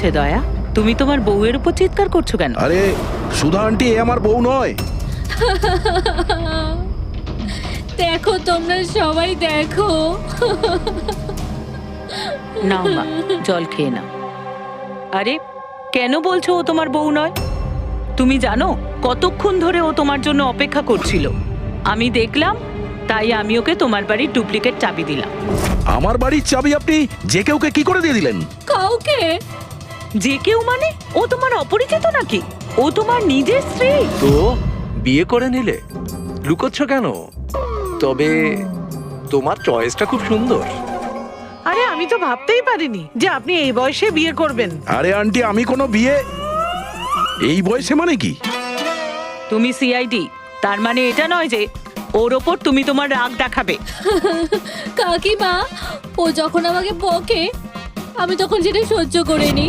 হয়েছে দয়া? তুমি তোমার বউয়ের উপর চিৎকার করছো কেন? আরে সুধা আন্টি, এ আমার বউ নয়। দেখো, তোমরা সবাই দেখো। নাও মা, জল খেয়ে নাও। আরে কেন বলছো ও তোমার বউ নয়? তুমি জানো কতক্ষণ ধরে ও তোমার জন্য অপেক্ষা করছিল? আমি দেখলাম, তাই আমি ওকে তোমার বাড়ির ডুপ্লিকেট চাবি দিলাম। আমার বাড়ির চাবি আপনি যে কেউকে কি করে দিয়ে দিলেন? কাউকে? যে কেউ মানে? ও তোমার অপরিচিত নাকি? ও তোমার নিজের স্ত্রী। তো বিয়ে করে নিলে? লুকোচ্ছ কেন? তবে তোমার চয়েসটা খুব সুন্দর। আরে আমি তো ভাবতেই পারিনি যে আপনি এই বয়সে বিয়ে করবেন। আরে আন্টি, আমি কোনো বিয়ে এই বয়সে মানে কি? তুমি সিআইডি, তার মানে এটা নয় যে ওর ওপর তুমি তোমার রাগ দেখাবে। কাকিমা, ও যখন আমাকে বকে আমি তখন সেটা সহ্য করে নিই।